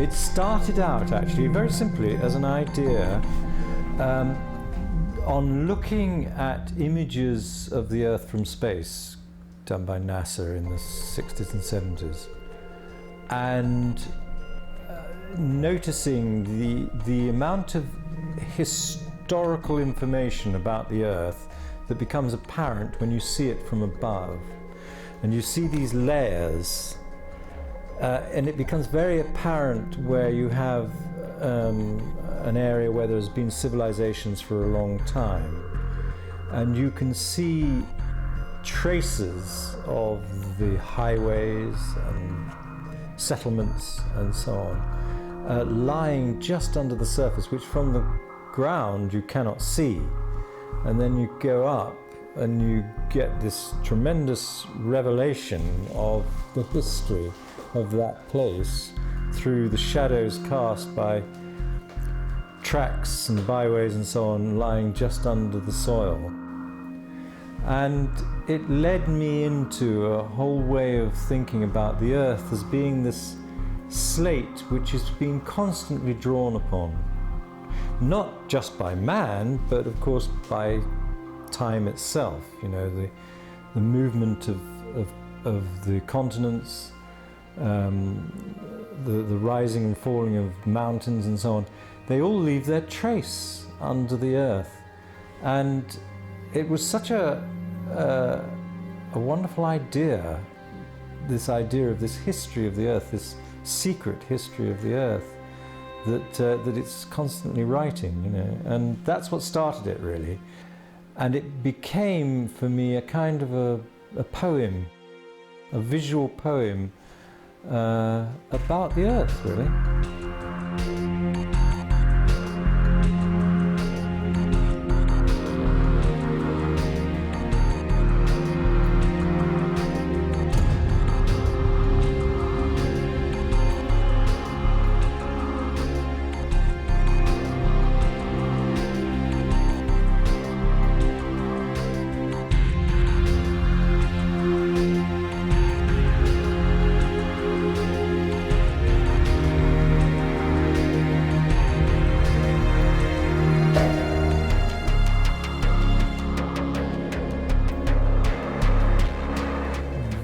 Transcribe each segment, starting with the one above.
It started out actually very simply as an idea on looking at images of the Earth from space done by NASA in the 60s and 70s, and noticing the amount of historical information about the Earth that becomes apparent when you see it from above. And you see these layers, and it becomes very apparent where you have an area where there's been civilizations for a long time. And you can see traces of the highways and settlements and so on, lying just under the surface, which from the ground you cannot see. And then you go up and you get this tremendous revelation of the history of that place through the shadows cast by tracks and byways and so on lying just under the soil. And it led me into a whole way of thinking about the Earth as being this slate which is being constantly drawn upon, not just by man, but of course by time itself. You know, the movement of the continents, the rising and falling of mountains and so on. They all leave their trace under the Earth, and it was such a wonderful idea, this idea of this history of the Earth, this secret history of the Earth, that it's constantly writing, you know, and that's what started it really. And it became for me a kind of a poem, a visual poem about the Earth, really.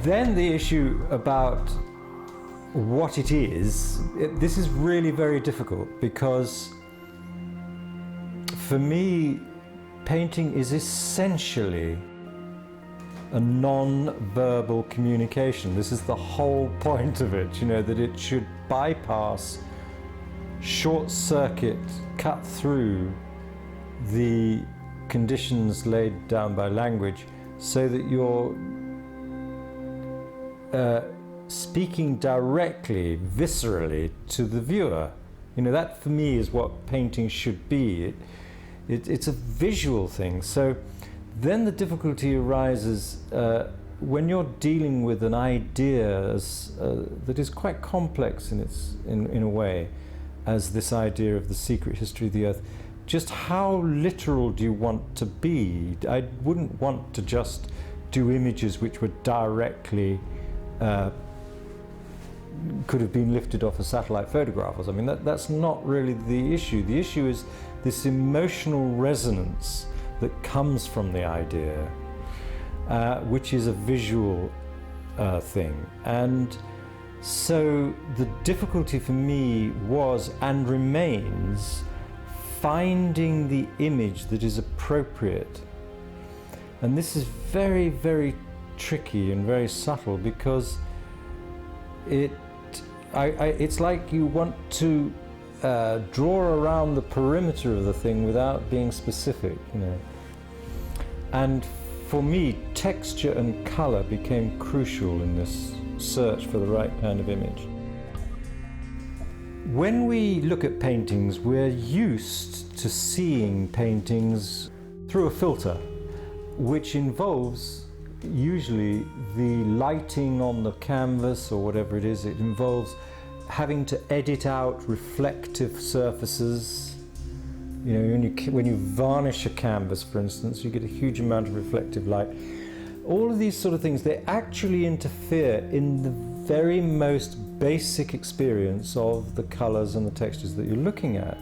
Then the issue about what it is, this is really very difficult, because for me, painting is essentially a non-verbal communication. This is the whole point of it, you know, that it should bypass, short circuit, cut through the conditions laid down by language, so that you're speaking directly, viscerally to the viewer. You know, that for me is what painting should be. It's a visual thing. So then the difficulty arises when you're dealing with an idea that is quite complex in a way, as this idea of the secret history of the Earth. Just how literal do you want to be? I wouldn't want to just do images which were directly could have been lifted off a satellite photograph or something. That's not really the issue. The issue is this emotional resonance that comes from the idea, which is a visual thing. And so the difficulty for me was, and remains, finding the image that is appropriate. And this is very, very tricky and very subtle, because it's like you want to draw around the perimeter of the thing without being specific, you know. And for me, texture and color became crucial in this search for the right kind of image. When we look at paintings, we're used to seeing paintings through a filter, which involves usually the lighting on the canvas or whatever it is. It involves having to edit out reflective surfaces. You know, when you varnish a canvas, for instance, you get a huge amount of reflective light. All of these sort of things, they actually interfere in the very most basic experience of the colors and the textures that you're looking at.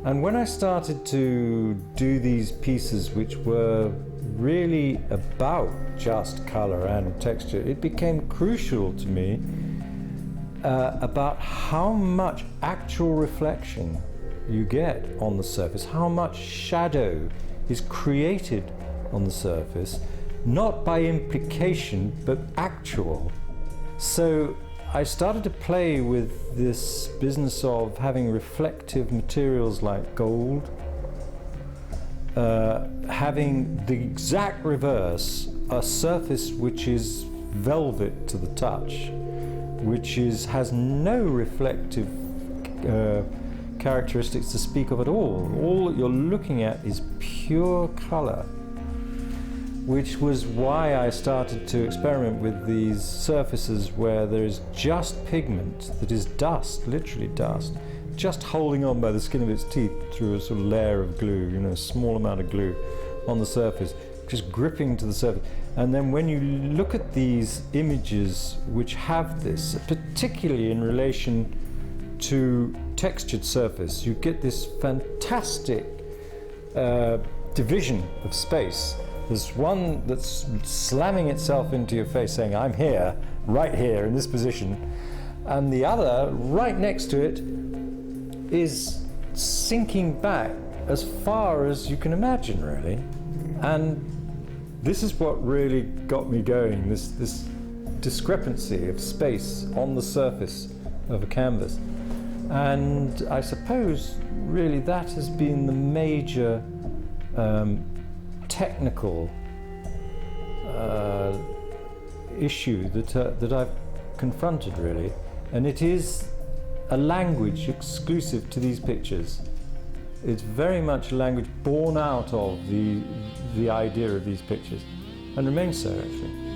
And when I started to do these pieces which were really about just color and texture, it became crucial to me about how much actual reflection you get on the surface, how much shadow is created on the surface, not by implication, but actual. So I started to play with this business of having reflective materials like gold, having the exact reverse, a surface which is velvet to the touch, which has no reflective characteristics to speak of at all. All that you're looking at is pure color, which was why I started to experiment with these surfaces where there is just pigment that is dust, literally dust, just holding on by the skin of its teeth through a sort of layer of glue, a small amount of glue on the surface, just gripping to the surface. And then when you look at these images which have this, particularly in relation to textured surface, you get this fantastic division of space. There's one that's slamming itself into your face saying, I'm here, right here in this position, and the other right next to it is sinking back as far as you can imagine, really. And this is what really got me going, this discrepancy of space on the surface of a canvas. And I suppose really that has been the major technical issue that I've confronted, really. And it is a language exclusive to these pictures. It's very much a language born out of the idea of these pictures, and remains so, actually.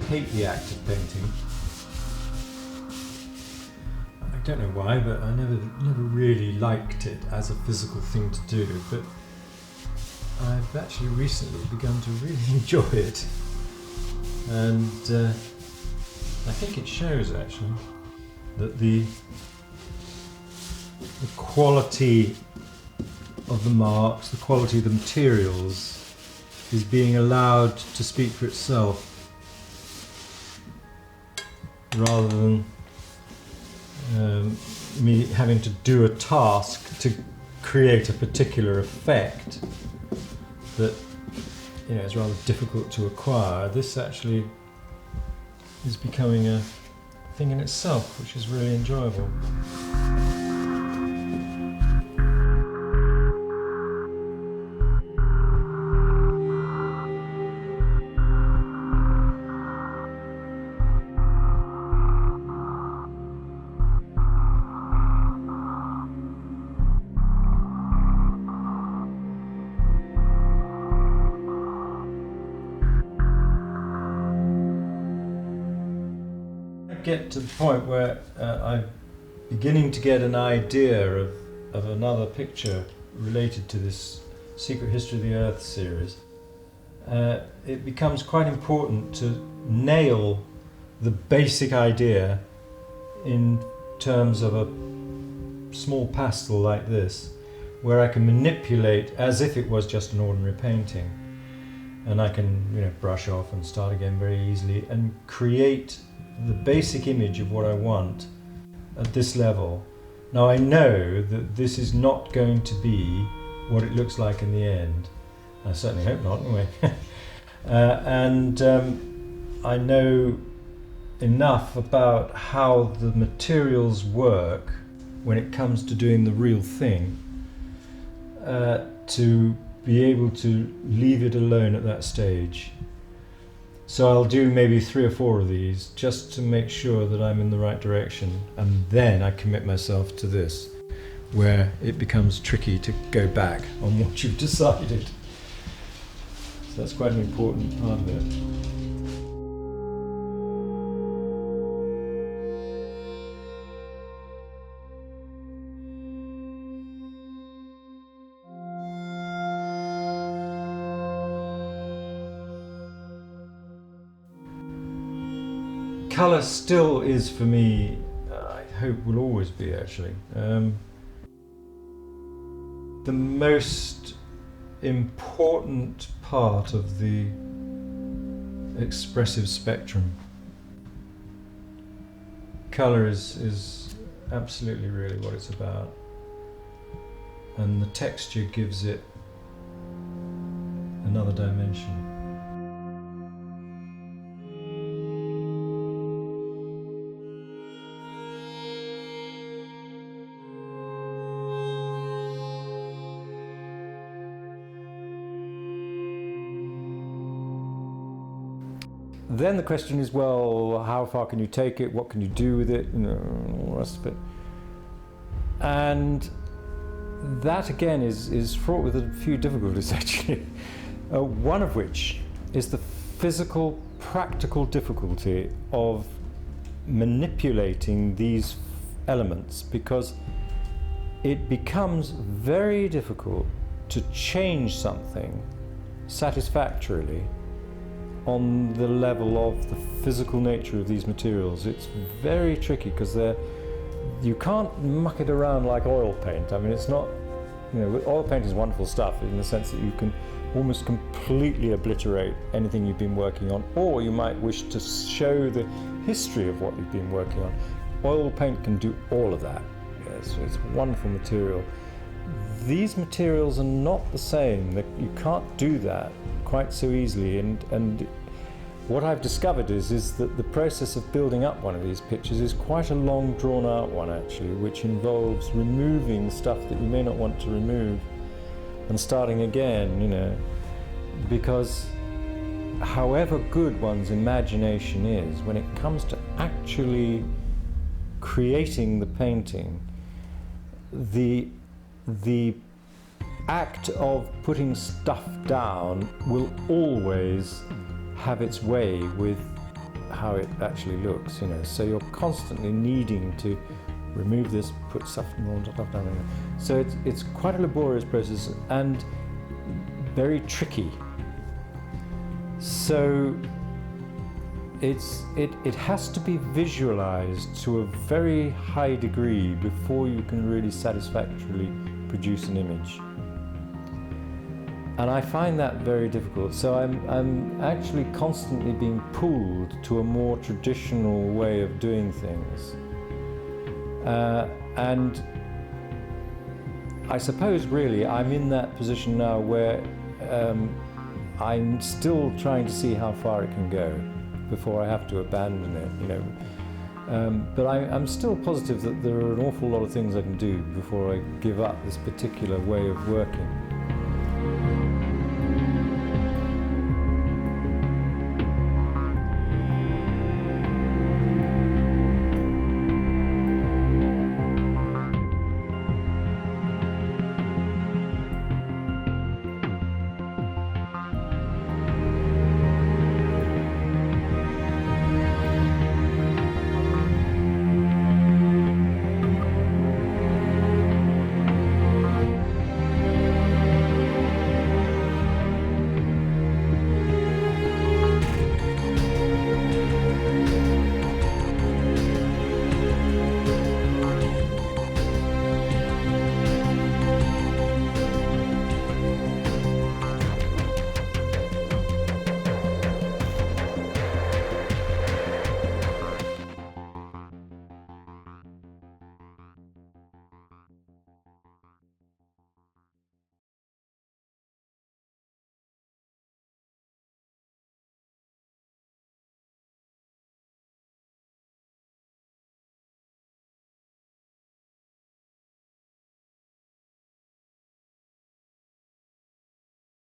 Hate the act of painting. I don't know why, but I never really liked it as a physical thing to do, but I've actually recently begun to really enjoy it, and I think it shows actually that the quality of the marks, the quality of the materials is being allowed to speak for itself, rather than me having to do a task to create a particular effect that is rather difficult to acquire. This actually is becoming a thing in itself, which is really enjoyable. Get to the point where I'm beginning to get an idea of another picture related to this Secret History of the Earth series. It becomes quite important to nail the basic idea in terms of a small pastel like this, where I can manipulate as if it was just an ordinary painting, and I can brush off and start again very easily and create the basic image of what I want at this level. Now I know that this is not going to be what it looks like in the end. I certainly hope not, anyway. And I know enough about how the materials work when it comes to doing the real thing to be able to leave it alone at that stage. So I'll do maybe 3 or 4 of these just to make sure that I'm in the right direction, and then I commit myself to this, where it becomes tricky to go back on what you've decided. So that's quite an important part of it. Colour still is for me, I hope will always be actually, the most important part of the expressive spectrum. Colour is absolutely really what it's about, and the texture gives it another dimension. Then the question is, well, how far can you take it? What can you do with it? You know, all the rest of it. And that again is fraught with a few difficulties actually. One of which is the physical, practical difficulty of manipulating these elements, because it becomes very difficult to change something satisfactorily on the level of the physical nature of these materials. It's very tricky because you can't muck it around like oil paint. I mean, it's not, you know, oil paint is wonderful stuff in the sense that you can almost completely obliterate anything you've been working on, or you might wish to show the history of what you've been working on. Oil paint can do all of that. Yes, it's a wonderful material. These materials are not the same. You can't do that quite so easily, and what I've discovered is that the process of building up one of these pictures is quite a long, drawn-out one actually, which involves removing stuff that you may not want to remove and starting again, you know, because however good one's imagination is, when it comes to actually creating the painting, the act of putting stuff down will always have its way with how it actually looks, you know. So you're constantly needing to remove this, put stuff down. So it's quite a laborious process and very tricky. So it has to be visualized to a very high degree before you can really satisfactorily produce an image. And I find that very difficult. So I'm actually constantly being pulled to a more traditional way of doing things. And I suppose really I'm in that position now where I'm still trying to see how far it can go before I have to abandon it, you know. But I'm still positive that there are an awful lot of things I can do before I give up this particular way of working.